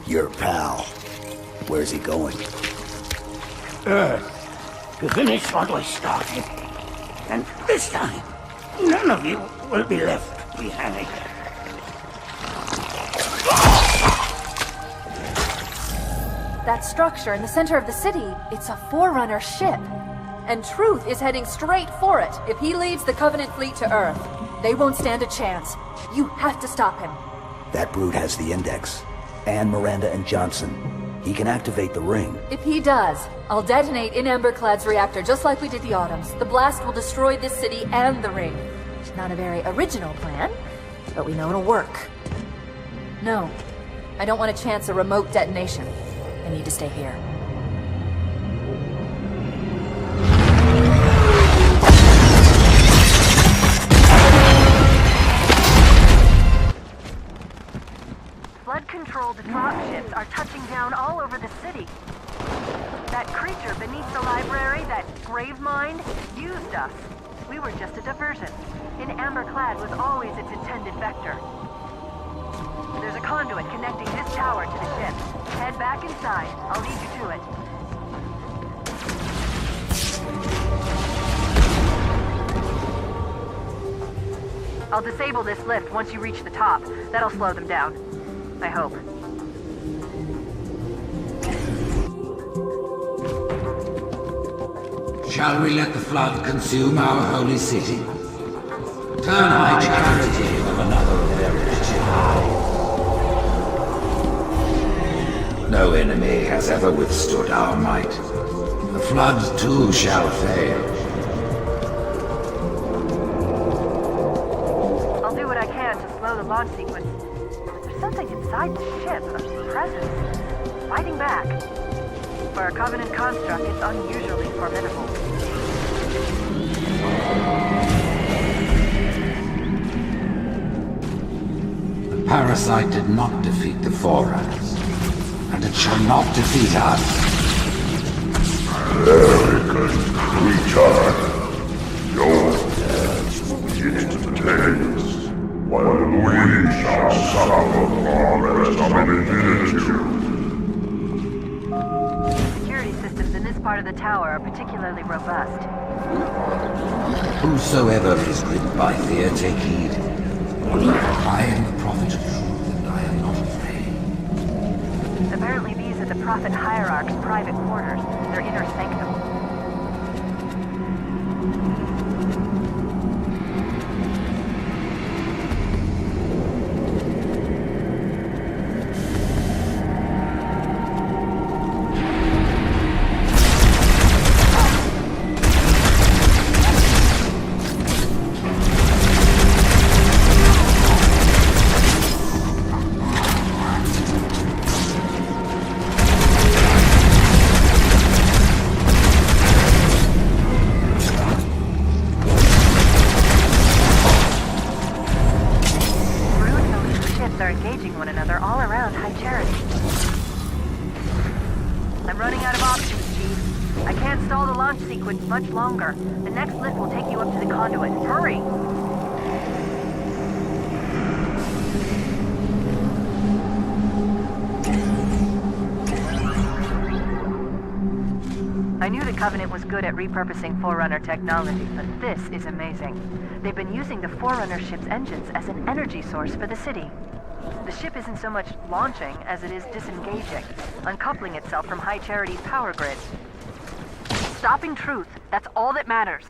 Your pal. Where's he going? Earth, to finish what we started. And this time, none of you will be left behind. That structure in the center of the city, it's a Forerunner ship. And Truth is heading straight for it. If he leads the Covenant fleet to Earth, they won't stand a chance. You have to stop him. That brute has the Index. And Miranda and Johnson. He can activate the ring. If he does, I'll detonate in Emberclad's reactor just like we did the Autumn's. The blast will destroy this city and the ring. Not a very original plan, but we know it'll work. No, I don't want to chance a remote detonation. I need to stay here. Flood-controlled dropships are touching down all over the city. That creature beneath the library, that grave mind, used us. We were just a diversion. And Amberclad was always its intended vector. There's a conduit connecting this tower to the ship. Head back inside. I'll lead you to it. I'll disable this lift once you reach the top. That'll slow them down. I hope. Shall we let the flood consume our holy city? Turn high charity of another perished Jedi. No enemy has ever withstood our might. The flood too shall fail. I'll do what I can to slow the launch sequence. There's something inside the ship, a presence, fighting back. For a Covenant construct, it's unusually formidable. The parasite did not defeat the Forerunners, and it shall not defeat us. Arrogant creature. Your words will be intense. while we shall suffer far less of infinitude. Security systems in this part of the tower are particularly robust. Whosoever is gripped by fear, take heed. I am the prophet of truth, and I am not afraid. Apparently these are the Prophet Hierarch's private quarters, their inner sanctum. Are engaging one another all around High Charity. I'm running out of options, Chief. I can't stall the launch sequence much longer. The next lift will take you up to the conduit. Hurry! I knew the Covenant was good at repurposing Forerunner technology, but this is amazing. They've been using the Forerunner ship's engines as an energy source for the city. The ship isn't so much launching as it is disengaging, uncoupling itself from High Charity's power grid. Stopping truth, that's all that matters.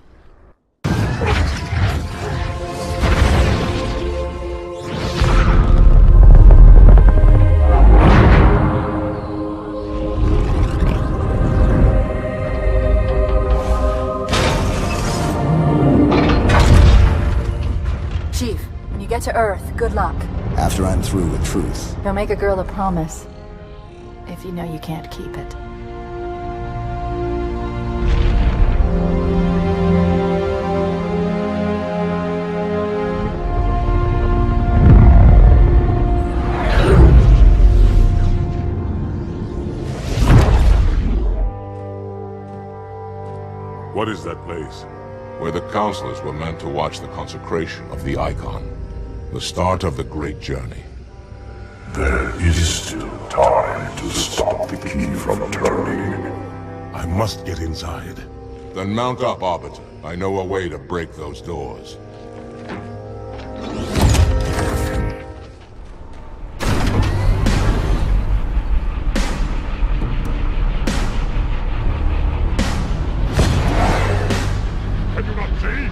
Chief, when you get to Earth, good luck. After I'm through with truth. Don't make a girl a promise if you know you can't keep it. What is that place? Where the counselors were meant to watch the consecration of the Icon. The start of the Great Journey. There is still time to stop the key from turning. I must get inside. Then mount up, Arbiter. I know a way to break those doors. Can you not see?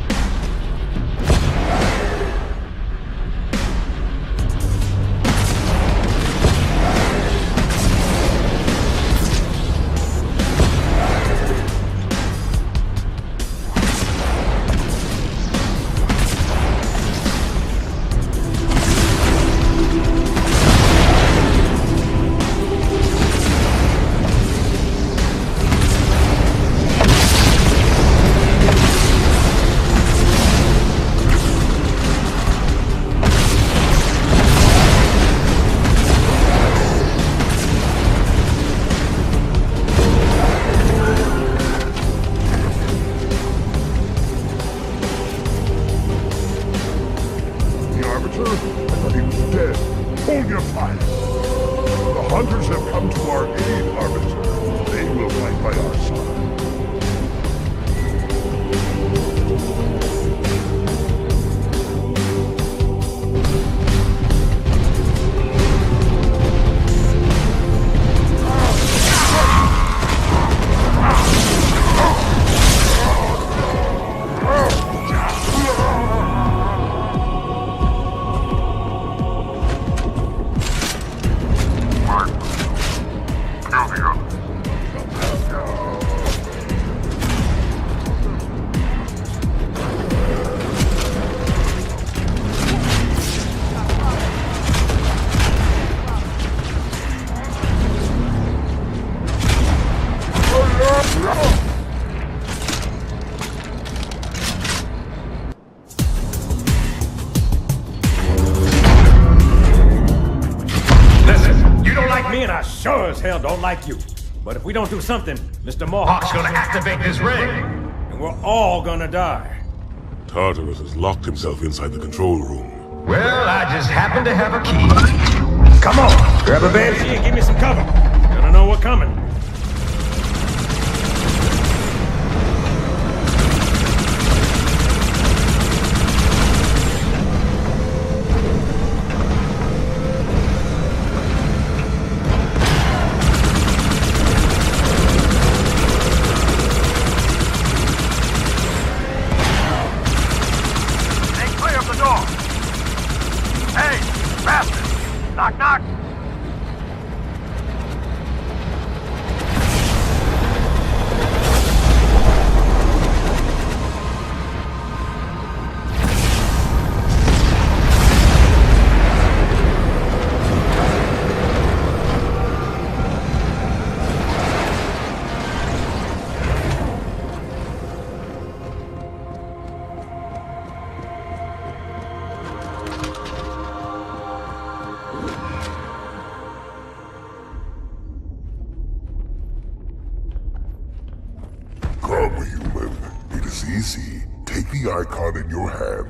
Hold your fire. The hunters have come to our aid, Arbiter. They will fight by our side. And I sure as hell don't like you. But if we don't do something, Mr. Mohawk's gonna activate this ring. And we're all gonna die. Tartarus has locked himself inside the control room. Well, I just happen to have a key. Come on, grab a banshee and give me some cover. Gonna know what's coming. Knock, knock! Easy. Take the icon in your hands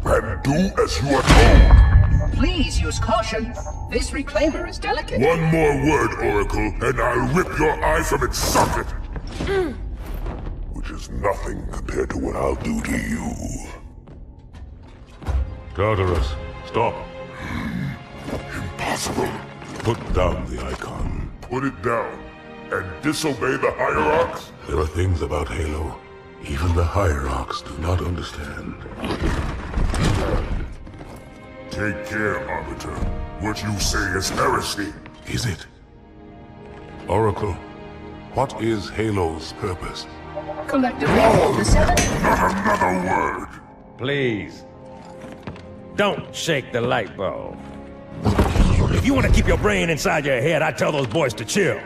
and do as you are told. Please use caution. This reclaimer is delicate. One more word, Oracle, and I'll rip your eye from its socket. Which is nothing compared to what I'll do to you. Tartarus, stop. Impossible. Put down the icon. Put it down and disobey the Hierarchs? There are things about Halo even the Hierarchs do not understand. Take care, Arbiter. What you say is heresy. Is it? Oracle, what is Halo's purpose? Collectively, the seven... Not another word! Please. Don't shake the light bulb. If you want to keep your brain inside your head, I tell those boys to chill.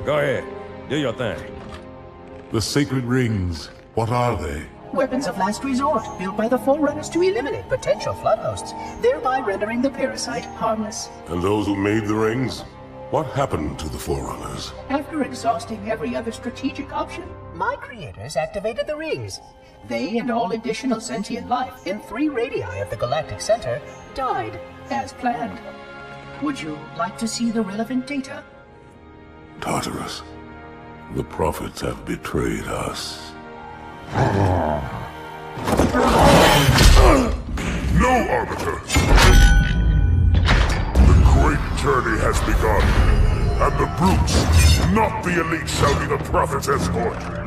Go ahead. Do your thing. The sacred rings, what are they? Weapons of last resort, built by the Forerunners to eliminate potential flood hosts, thereby rendering the parasite harmless. And those who made the rings? What happened to the Forerunners? After exhausting every other strategic option, my creators activated the rings. They and all additional sentient life in 3 radii of the galactic center died, as planned. Would you like to see the relevant data? Tartarus, the prophets have betrayed us. No, Arbiter! The great journey has begun, and the brutes, not the elite, shall be the prophet's escort.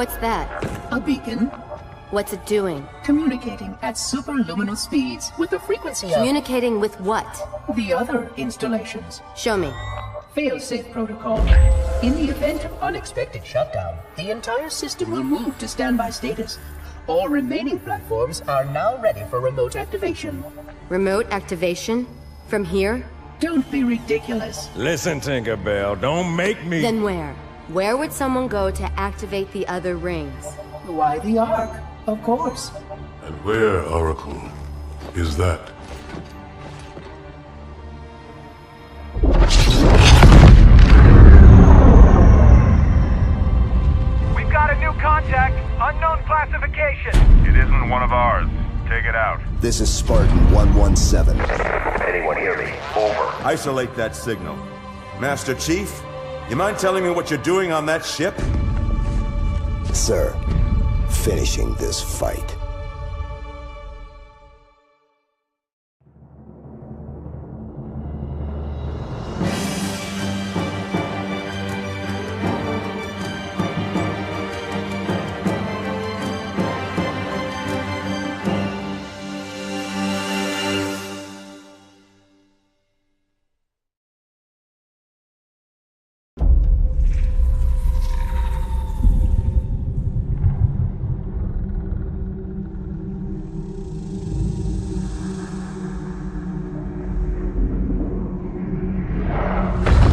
What's that? A beacon. What's it doing? Communicating at superluminal speeds with the frequency of... Communicating with what? The other installations. Show me. Fail-safe protocol. In the event of unexpected shutdown, the entire system will move to standby status. All remaining platforms are now ready for remote activation. Remote activation? From here? Don't be ridiculous. Listen, Tinkerbell, don't make me... Then where? Where would someone go to activate the other rings? Why the Ark, of course. And where, Oracle, is that? We've got a new contact. Unknown classification. It isn't one of ours. Take it out. This is Spartan 117. Anyone hear me? Over. Isolate that signal. Master Chief, you mind telling me what you're doing on that ship? Sir, finishing this fight.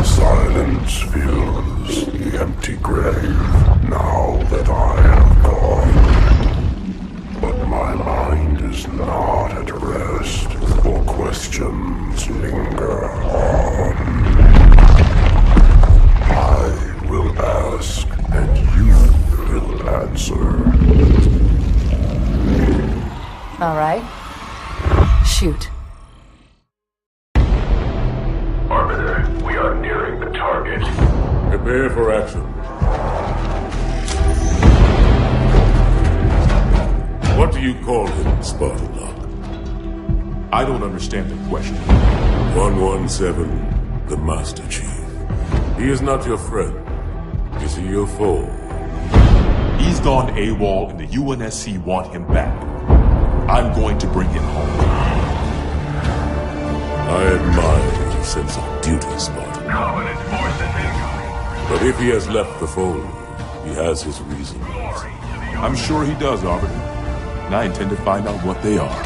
Silence fills the empty grave now that I have gone. But my mind is not at rest, for questions linger on. I will ask, and you will answer. All right. Shoot. Arbiter, we are nearing the target. Prepare for action. What do you call him, Spartan Lock? I don't understand the question. 117, the Master Chief. He is not your friend. Is he your foe? He's gone AWOL and the UNSC want him back. I'm going to bring him home. I admire your sense of duty, Spartan. Covenant forces incoming. But if he has left the fold, he has his reasons. I'm sure he does, Arbiter. And I intend to find out what they are.